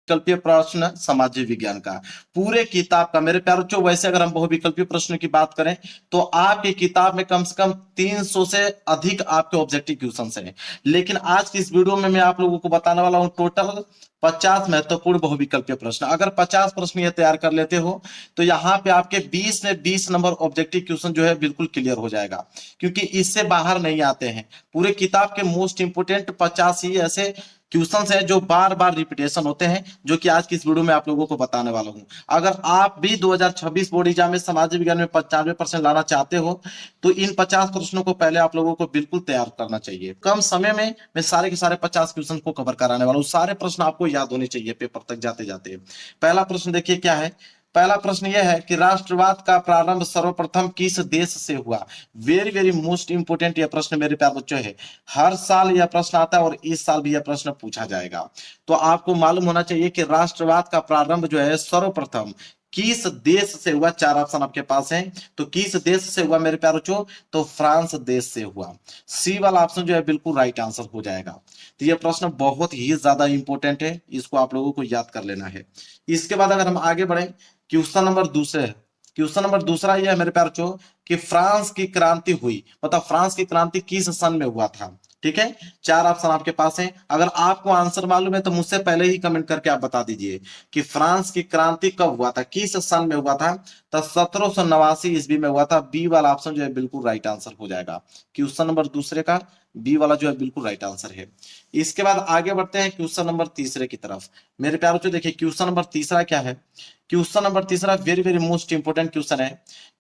बहुविकल्पीय प्रश्न सामाजिक विज्ञान का, पूरे किताब का मेरे प्यारे बच्चों। वैसे अगर हम बहुविकल्पीय प्रश्न की बात करें तो आपकी किताब में कम से कम 300 से अधिक आपके ऑब्जेक्टिव क्वेश्चन हैं, लेकिन आज की इस वीडियो में मैं आप लोगों को बताने वाला हूं टोटल 50 महत्वपूर्ण बहुविकल्पीय प्रश्न। अगर 50 प्रश्न ये तैयार कर लेते हो तो यहाँ पे आपके 20 में 20 नंबर ऑब्जेक्टिव क्वेश्चन जो है बिल्कुल क्लियर हो जाएगा, क्योंकि इससे बाहर नहीं आते हैं। पूरे किताब के मोस्ट इंपोर्टेंट 50 ही ऐसे क्वेश्चंस हैं जो बार बार रिपीटेशन होते हैं, जो कि आज की इस वीडियो में आप लोगों को बताने वाला हूं। अगर आप भी 2026 बोर्ड एग्जाम में सामाजिक विज्ञान में 95% लाना चाहते हो तो इन 50 प्रश्नों को पहले आप लोगों को बिल्कुल तैयार करना चाहिए। कम समय में मैं सारे के सारे 50 क्वेश्चन को कवर कराने वाला हूं। सारे प्रश्न आपको याद होने चाहिए पेपर तक जाते जाते। पहला प्रश्न देखिए क्या है। पहला प्रश्न यह है कि राष्ट्रवाद का प्रारंभ सर्वप्रथम किस देश से हुआ। वेरी वेरी मोस्ट इंपोर्टेंट यह प्रश्न मेरे प्यारे बच्चों है। हर साल यह प्रश्न आता है और इस साल भी यह प्रश्न पूछा जाएगा। तो आपको मालूम होना चाहिए कि राष्ट्रवाद का प्रारंभ जो है सर्वप्रथम किस देश से हुआ। चार ऑप्शन आपके पास हैं, तो किस देश से हुआ मेरे प्यारे बच्चों, तो फ्रांस देश से हुआ। सी वाला ऑप्शन जो है बिल्कुल राइट आंसर हो जाएगा। तो यह प्रश्न बहुत ही ज्यादा इंपॉर्टेंट है, इसको आप लोगों को याद कर लेना है। इसके बाद अगर हम आगे बढ़े, क्वेश्चन नंबर दूसरे, क्वेश्चन नंबर दूसरा यह है मेरे प्यारे बच्चों कि फ्रांस की क्रांति हुई, मतलब फ्रांस की क्रांति किस सन में हुआ था। ठीक है, चार ऑप्शन आपके पास हैं। अगर आपको आंसर मालूम है तो मुझसे पहले ही कमेंट करके आप बता दीजिए कि फ्रांस की क्रांति कब हुआ था, किस सन में हुआ था। तो 1789 ईस्वी में हुआ था। बी वाला ऑप्शन जो है बिल्कुल राइट आंसर हो जाएगा। क्वेश्चन नंबर दूसरे का बी वाला जो है बिल्कुल राइट आंसर है। इसके बाद आगे बढ़ते हैं क्वेश्चन नंबर तीसरे की तरफ। मेरे प्यारे बच्चों देखिए क्वेश्चन नंबर तीसरा क्या है। क्वेश्चन नंबर तीसरा very very most important question है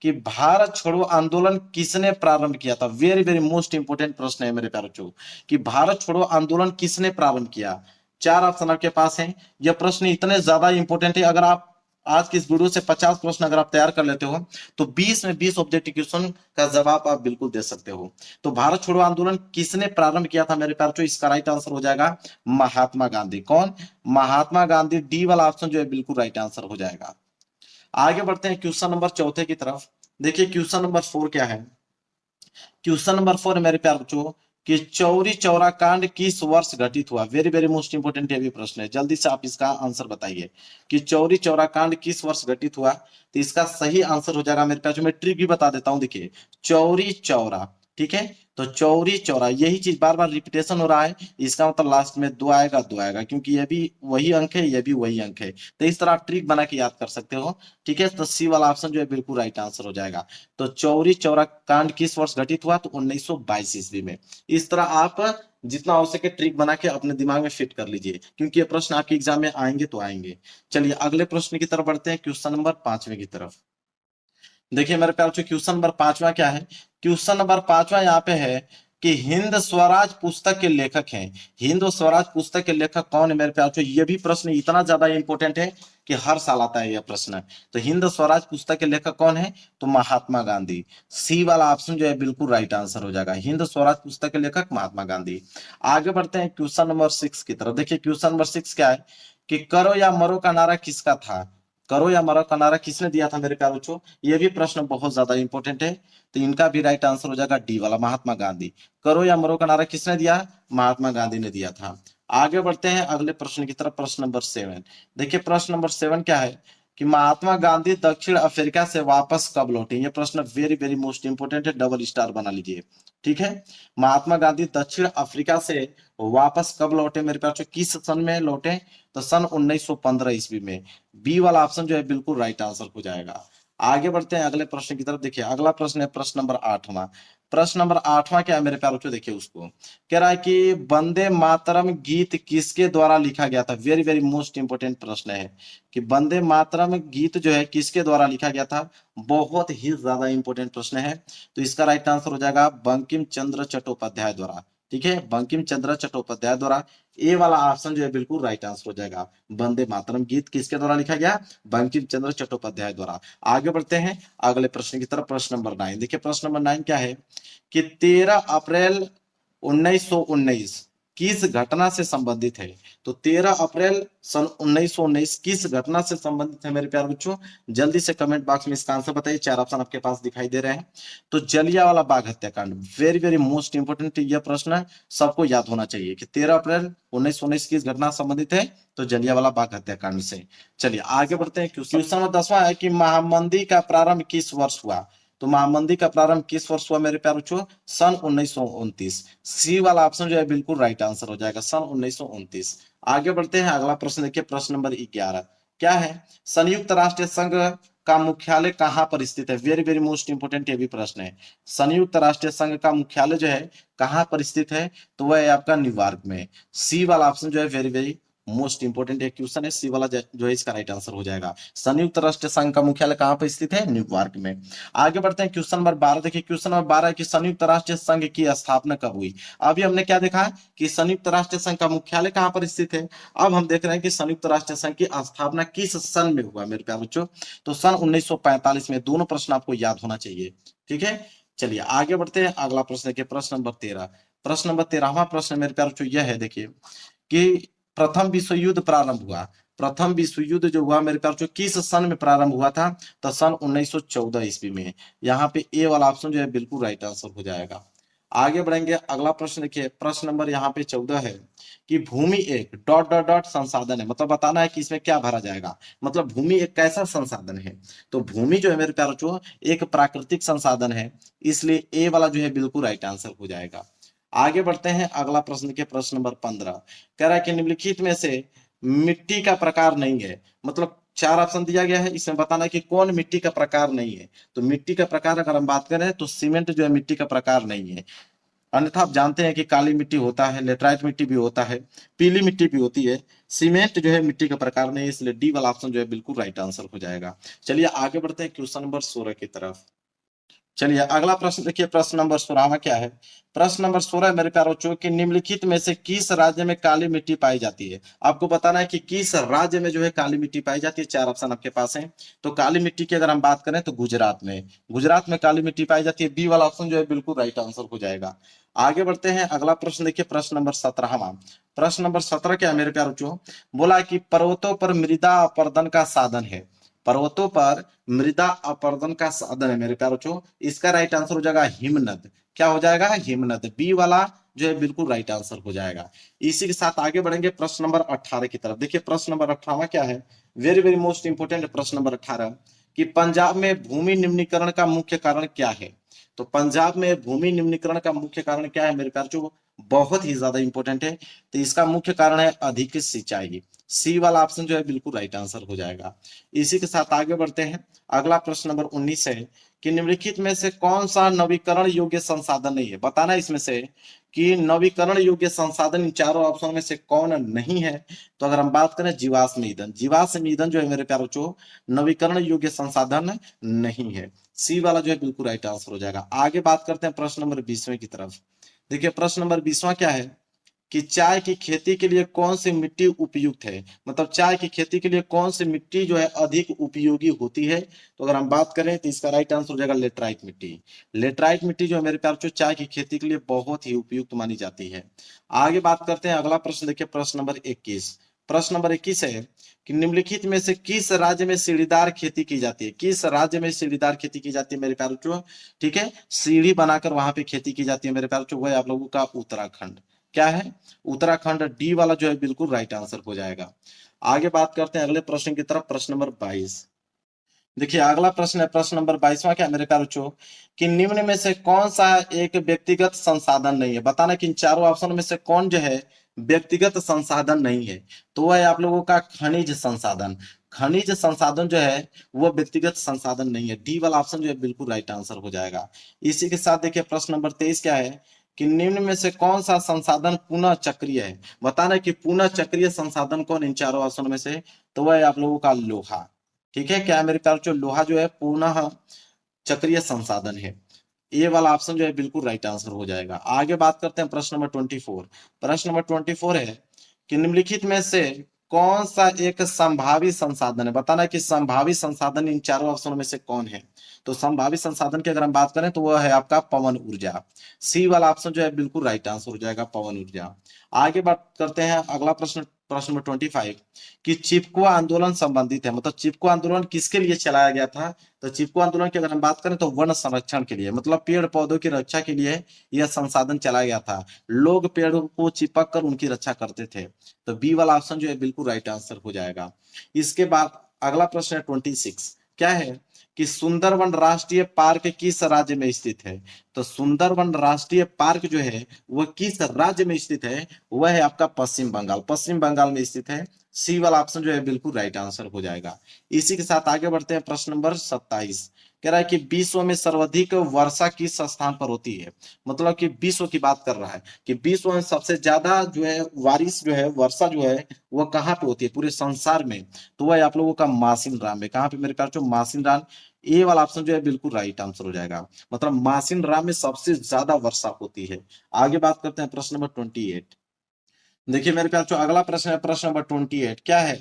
कि भारत छोड़ो आंदोलन किसने प्रारंभ किया था। वेरी वेरी मोस्ट इंपोर्टेंट प्रश्न है मेरे प्यारे बच्चों कि भारत छोड़ो आंदोलन किसने प्रारंभ किया। चार ऑप्शन आपके पास हैं। यह प्रश्न इतने ज्यादा इंपोर्टेंट है, अगर आप आज की इस वीडियो से 50 प्रश्न अगर आप तैयार कर लेते हो तो 20 में 20 ऑब्जेक्टिव क्वेश्चन का जवाब आप बिल्कुल दे सकते हो। तो भारत छोड़ो आंदोलन किसने प्रारंभ किया था मेरे प्यारे बच्चों, इसका राइट आंसर हो जाएगा महात्मा गांधी। कौन, महात्मा गांधी। डी वाला ऑप्शन जो है बिल्कुल राइट आंसर हो जाएगा। आगे बढ़ते हैं क्वेश्चन नंबर चौथे की तरफ। देखिए क्वेश्चन नंबर 4 क्या है। क्वेश्चन नंबर 4 मेरे प्यारे बच्चों कि चौरी चौरा कांड किस वर्ष घटित हुआ। वेरी वेरी मोस्ट इंपोर्टेंट ये भी प्रश्न है, जल्दी से आप इसका आंसर बताइए कि चौरी चौरा कांड किस वर्ष घटित हुआ। तो इसका सही आंसर हो जाएगा मेरे पास, मैं ट्रिक भी बता देता हूं। देखिए चौरी चौरा, ठीक है, तो चौरी चौरा यही चीज बार बार रिपीटेशन हो रहा है, इसका मतलब लास्ट में दो आएगा, दो आएगा, क्योंकि ये भी वही अंक है, ये भी वही अंक है। तो इस तरह आप ट्रिक बना के याद कर सकते हो। ठीक है, तो सी वाला ऑप्शन जो है बिल्कुल राइट आंसर हो जाएगा। तो चौरी चौरा कांड किस वर्ष घटित हुआ, तो 1922 ईस्वी में। इस तरह आप जितना हो सके ट्रिक बना के अपने दिमाग में फिट कर लीजिए, क्योंकि ये प्रश्न आपके एग्जाम में आएंगे तो आएंगे। चलिए अगले प्रश्न की तरफ बढ़ते हैं, क्वेश्चन नंबर 5वें की तरफ। देखिए मेरे प्यारे क्वेश्चन नंबर 5वां क्या है। क्वेश्चन नंबर 5वां यहाँ पे है कि हिंद स्वराज पुस्तक के लेखक हैं। हिंद स्वराज पुस्तक के लेखक कौन है मेरे प्यारे। ये भी प्रश्न इतना ज्यादा इंपॉर्टेंट है कि हर साल आता है यह प्रश्न। तो हिंद स्वराज पुस्तक के लेखक कौन है, तो महात्मा गांधी। सी वाला ऑप्शन जो है बिल्कुल राइट आंसर हो जाएगा, हिंद स्वराज पुस्तक के लेखक महात्मा गांधी। आगे बढ़ते हैं क्वेश्चन नंबर 6 की तरफ। देखिए क्वेश्चन नंबर 6 क्या है कि करो या मरो का नारा किसका था। करो या मरो का नारा किसने दिया था मेरे प्यारे बच्चों, ये भी प्रश्न बहुत ज्यादा इंपॉर्टेंट है। तो इनका भी राइट आंसर हो जाएगा डी वाला, महात्मा गांधी। करो या मरो का नारा किसने दिया, महात्मा गांधी ने दिया था। आगे बढ़ते हैं अगले प्रश्न की तरफ, प्रश्न नंबर 7। देखिए प्रश्न नंबर 7 क्या है कि महात्मा गांधी दक्षिण अफ्रीका से वापस कब लौटे। ये प्रश्न वेरी वेरी मोस्ट इंपोर्टेंट है, डबल स्टार बना लीजिए। ठीक है, महात्मा गांधी दक्षिण अफ्रीका से वापस कब लौटे मेरे पास, किस सन में लौटे, तो सन 1915 ईस्वी में। बी वाला ऑप्शन जो है बिल्कुल राइट आंसर हो जाएगा। आगे बढ़ते हैं अगले प्रश्न की तरफ। देखिए अगला प्रश्न है प्रश्न नंबर 8वां। प्रश्न नंबर 8वां क्या है मेरे प्यारे बच्चों, देखिए उसको कह रहा है कि वंदे मातरम गीत किसके द्वारा लिखा गया था। वेरी वेरी मोस्ट इंपोर्टेंट प्रश्न है कि वंदे मातरम गीत जो है किसके द्वारा लिखा गया था। बहुत ही ज्यादा इंपॉर्टेंट प्रश्न है। तो इसका राइट आंसर हो जाएगा बंकिम चंद्र चट्टोपाध्याय द्वारा। ठीक है, बंकिम चंद्र चट्टोपाध्याय द्वारा। ए वाला ऑप्शन जो है बिल्कुल राइट आंसर हो जाएगा। वंदे मातरम गीत किसके द्वारा लिखा गया, बंकिम चंद्र चट्टोपाध्याय द्वारा। आगे बढ़ते हैं अगले प्रश्न की तरफ, प्रश्न नंबर 9। देखिए प्रश्न नंबर 9 क्या है कि 13 अप्रैल 1919 किस घटना से संबंधित है? तो 13 अप्रैल सन 1919 किस घटना से संबंधित है मेरे प्यारे बच्चों? जल्दी से कमेंट बॉक्स में इसका आंसर बताइए। 4 ऑप्शन आपके पास दिखाई दे रहे हैं। तो जलियांवाला बाग हत्याकांड, वेरी वेरी मोस्ट इंपोर्टेंट यह प्रश्न सबको याद होना चाहिए कि 13 अप्रैल 1919 किस घटना से संबंधित है? तो जलियांवाला बाग हत्याकांड से। चलिए आगे बढ़ते हैं। क्वेश्चन नंबर 10वां है कि महामंदी का प्रारंभ किस वर्ष हुआ? तो महामंदी का प्रारंभ किस वर्ष हुआ मेरे प्यारे बच्चों? सन 1929। सी वाला ऑप्शन जो है बिल्कुल राइट आंसर हो जाएगा, सन 1929। आगे बढ़ते हैं, अगला प्रश्न देखिए, प्रश्न नंबर 11 क्या है? संयुक्त राष्ट्र संघ का मुख्यालय कहां पर स्थित है? वेरी वेरी मोस्ट इंपोर्टेंट ये भी प्रश्न है। संयुक्त राष्ट्र संघ का मुख्यालय जो है कहां पर स्थित है? तो वह है आपका न्यूयॉर्क में। सी वाला ऑप्शन जो है वेरी वेरी मोस्ट इंपोर्टेंट एक क्वेश्चन है, सी वाला जो है इसका राइट आंसर हो जाएगा। संयुक्त राष्ट्र संघ का मुख्यालय कहां पर स्थित है? न्यूयॉर्क में। आगे बढ़ते हैं, क्वेश्चन नंबर 12 देखिए। क्वेश्चन नंबर 12 है कि संयुक्त राष्ट्र संघ की स्थापना कब हुई? अभी हमने क्या देखा कि संयुक्त राष्ट्र संघ का मुख्यालय कहां पर स्थित है। अब हम देख रहे हैं कि संयुक्त राष्ट्र संघ की स्थापना किस सन में हुआ मेरे प्यारे बच्चों? तो सन 1945 में। दोनों प्रश्न आपको याद होना चाहिए, ठीक है। चलिए आगे बढ़ते हैं, अगला प्रश्न देखिए, प्रश्न नंबर 13। प्रश्न नंबर 13वां प्रश्न मेरे प्यारे बच्चों यह है देखिए कि प्रथम विश्व युद्ध प्रारंभ हुआ। प्रथम विश्व युद्ध जो हुआ मेरे प्यारे किस सन में प्रारंभ हुआ था? तो सन 1914 ईस्वी में। यहाँ पे ए वाला ऑप्शन जो है बिल्कुल राइट आंसर हो जाएगा। आगे बढ़ेंगे, अगला प्रश्न देखिए, प्रश्न नंबर यहाँ पे 14 है कि भूमि एक डॉट डॉट डॉट संसाधन है। मतलब बताना है कि इसमें क्या भरा जाएगा, मतलब भूमि एक कैसा संसाधन है। तो भूमि जो है मेरे प्यारे बच्चों एक प्राकृतिक संसाधन है, इसलिए ए वाला जो है बिल्कुल राइट आंसर हो जाएगा। आगे बढ़ते हैं, अगला प्रश्न के प्रश्न नंबर 15 कह रहा है कि निम्नलिखित में से मिट्टी का प्रकार नहीं है। मतलब 4 ऑप्शन दिया गया है, इसमें बताना है कि कौन मिट्टी का प्रकार नहीं है। तो मिट्टी का प्रकार अगर हम बात करें तो सीमेंट जो है मिट्टी का प्रकार नहीं है। अन्यथा आप जानते हैं कि काली मिट्टी होता है, लेटराइट मिट्टी भी होता है, पीली मिट्टी भी होती है। सीमेंट जो है मिट्टी का प्रकार नहीं है, इसलिए डी वाला ऑप्शन जो है बिल्कुल राइट आंसर हो जाएगा। चलिए आगे बढ़ते हैं क्वेश्चन नंबर 16 की तरफ। चलिए अगला प्रश्न देखिए, प्रश्न नंबर 16 क्या है? प्रश्न नंबर 16 मेरे प्यारे बच्चों कि निम्नलिखित में से किस राज्य में काली मिट्टी पाई जाती है? आपको बताना है कि किस राज्य में जो है काली मिट्टी पाई जाती है। 4 ऑप्शन आपके पास है। तो काली मिट्टी की अगर हम बात करें तो गुजरात में। गुजरात में काली मिट्टी पाई जाती है। बी वाला ऑप्शन जो है बिल्कुल राइट आंसर हो जाएगा। आगे बढ़ते हैं, अगला प्रश्न देखिए, प्रश्न नंबर 17। प्रश्न नंबर 17 क्या है मेरे प्यारे बच्चों? बोला कि पर्वतों पर मृदा अपर्दन का साधन है। पर्वतों पर मृदा अपर्दन का साधन है मेरे प्यारे बच्चों, इसका राइट आंसर हो जाएगा हिमनद। क्या हो जाएगा? हिमनद। बी वाला जो है बिल्कुल राइट आंसर हो जाएगा। इसी के साथ आगे बढ़ेंगे प्रश्न नंबर 18 की तरफ। देखिए प्रश्न नंबर 18 क्या है? वेरी वेरी मोस्ट इंपोर्टेंट प्रश्न नंबर 18 कि पंजाब में भूमि निम्नीकरण का मुख्य कारण क्या है? तो पंजाब में भूमि निम्नीकरण का मुख्य कारण क्या है मेरे प्यारे बच्चों? बहुत ही ज्यादा इंपॉर्टेंट है। तो इसका मुख्य कारण है अधिक सिंचाई। सी वाला ऑप्शन जो है बिल्कुल राइट आंसर हो जाएगा। इसी के साथ आगे बढ़ते हैं, अगला प्रश्न नंबर 19 है कि निम्नलिखित में से कौन सा नवीकरण योग्य संसाधन नहीं है? बताना इसमें से कि नवीकरण योग्य संसाधन इन चारों ऑप्शन में से कौन नहीं है। तो अगर हम बात करें जीवाश्म ईंधन, जीवाश्म ईंधन जो है मेरे प्यारे बच्चों नवीकरण योग्य संसाधन नहीं है। सी वाला जो है बिल्कुल राइट आंसर हो जाएगा। आगे बात करते हैं प्रश्न नंबर 20वें की तरफ। देखिए प्रश्न नंबर 20वां क्या है कि चाय की खेती के लिए कौन सी मिट्टी उपयुक्त है? मतलब चाय की खेती के लिए कौन सी मिट्टी जो है अधिक उपयोगी होती है? तो अगर हम बात करें तो इसका राइट आंसर हो जाएगा लेटराइट मिट्टी। लेटराइट मिट्टी जो है मेरे प्यार बच्चों चाय की खेती के लिए बहुत ही उपयुक्त मानी जाती है। आगे बात करते हैं, अगला प्रश्न देखिए, प्रश्न नंबर 21। प्रश्न नंबर 21 है कि निम्नलिखित में से किस राज्य में सीढ़ीदार खेती की जाती है? किस राज्य में सीढ़ीदार खेती की जाती है मेरे प्यारे बच्चों? ठीक है, सीढ़ी बनाकर वहां पे खेती की जाती है मेरे प्यारे बच्चों, वह आप लोगों का उत्तराखंड। क्या है? उत्तराखंड। डी वाला जो है बिल्कुल राइट आंसर हो जाएगा। आगे बात करते हैं अगले प्रश्न की तरफ, प्रश्न नंबर 22। देखिए अगला प्रश्न है, प्रश्न नंबर 22वां क्या मेरे प्यारे बच्चों कि निम्न में से कौन सा एक व्यक्तिगत संसाधन नहीं है? बताना कि इन चारों ऑप्शन में से कौन जो है व्यक्तिगत संसाधन नहीं है। तो वह है आप लोगों का खनिज संसाधन। खनिज संसाधन जो है वो व्यक्तिगत संसाधन नहीं है। डी वाला ऑप्शन जो है बिल्कुल राइट आंसर हो जाएगा। इसी के साथ देखिए प्रश्न नंबर 23 क्या है कि निम्न में से कौन सा संसाधन पुनः चक्रीय है? बताना कि पुनः चक्रीय संसाधन कौन इन चारों ऑप्शन में से? तो वह है आप लोगों का लोहा। ठीक है, क्या मेरे प्यारे बच्चों लोहा जो है पुनः चक्रीय संसाधन है। ए वाला ऑप्शन जो है बिल्कुल राइट आंसर हो जाएगा। आगे बात करते हैं प्रश्न नंबर 24। प्रश्न नंबर 24 है कि निम्नलिखित में से कौन सा एक संभावित संसाधन है, बताना कि संभावित संसाधन इन चारों ऑप्शनों में से कौन है। तो संभावित संसाधन की अगर हम बात करें तो वह है आपका पवन ऊर्जा। सी वाला ऑप्शन जो है बिल्कुल राइट आंसर हो जाएगा, पवन ऊर्जा। आगे बात करते हैं अगला प्रश्न, प्रश्न नंबर 25 कि चिपको आंदोलन संबंधित है, मतलब चिपको आंदोलन किसके लिए चलाया गया था। तो चिपको आंदोलन की अगर हम बात करें तो वन संरक्षण के लिए, मतलब पेड़ पौधों की रक्षा के लिए यह संसाधन चलाया गया था। लोग पेड़ों को चिपक कर उनकी रक्षा करते थे। तो बी वाला ऑप्शन जो है बिल्कुल राइट आंसर हो जाएगा। इसके बाद अगला प्रश्न है 26, क्या है कि सुंदरवन राष्ट्रीय पार्क किस राज्य में स्थित है। तो सुंदरवन राष्ट्रीय पार्क जो है वह किस राज्य में स्थित है, वह है आपका पश्चिम बंगाल, पश्चिम बंगाल में स्थित है। सी वाला ऑप्शन जो है बिल्कुल राइट आंसर हो जाएगा। इसी के साथ आगे बढ़ते हैं प्रश्न नंबर 27, कह रहा है कि विश्व में सर्वाधिक वर्षा किस स्थान पर होती है। मतलब कि विश्व की बात कर रहा है कि विश्व में सबसे ज्यादा जो है बारिश जो है, वर्षा जो है वह कहाँ पे होती है पूरे संसार में। तो वह आप लोगों का मासिन राम है। कहाँ पे मेरे प्यार, मासिन राम। ए वाला ऑप्शन जो है बिल्कुल राइट आंसर हो जाएगा, मतलब मासिन राम में सबसे ज्यादा वर्षा होती है। आगे बात करते हैं प्रश्न नंबर 28। देखिए मेरे प्यार, अगला प्रश्न है प्रश्न नंबर 28, क्या है,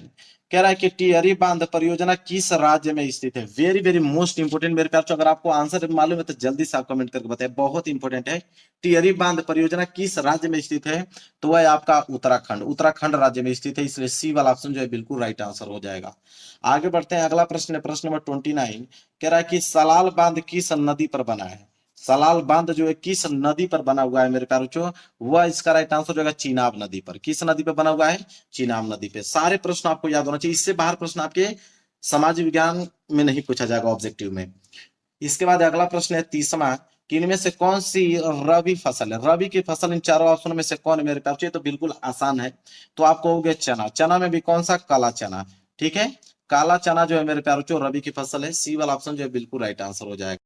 कह रहा है कि टिहरी बांध परियोजना किस राज्य में स्थित है। वेरी वेरी मोस्ट इंपोर्टेंट मेरे प्यार, अगर आपको आंसर मालूम है तो जल्दी से आप कमेंट करके बताएं, बहुत इंपोर्टेंट है। टिहरी बांध परियोजना किस राज्य में स्थित है, तो वह आपका उत्तराखंड, उत्तराखंड राज्य में स्थित है। इसलिए सी वाला ऑप्शन जो है बिल्कुल राइट आंसर हो जाएगा। आगे बढ़ते हैं, अगला प्रश्न है प्रश्न नंबर 29, कह रहा है कि सलाल बांध किस नदी पर बना है। सलाल बांध जो है किस नदी पर बना हुआ है मेरे प्यारे बच्चों, वह इसका राइट आंसर जो है चिनाब नदी पर। किस नदी पर बना हुआ है, चिनाब नदी पे। सारे प्रश्न आपको याद होना चाहिए, इससे बाहर प्रश्न आपके समाज विज्ञान में नहीं पूछा जाएगा ऑब्जेक्टिव में। इसके बाद अगला प्रश्न है 30वां, कि इनमें से कौन सी रबी फसल है। रबी की फसल इन चारों ऑप्शनों में से कौन है मेरे प्यारे, तो बिल्कुल आसान है। तो आप कहोगे चना, चना में भी कौन सा, काला चना। ठीक है, काला चना जो है मेरे प्यारे रबी की फसल है। सी वाला ऑप्शन जो है बिल्कुल राइट आंसर हो जाएगा।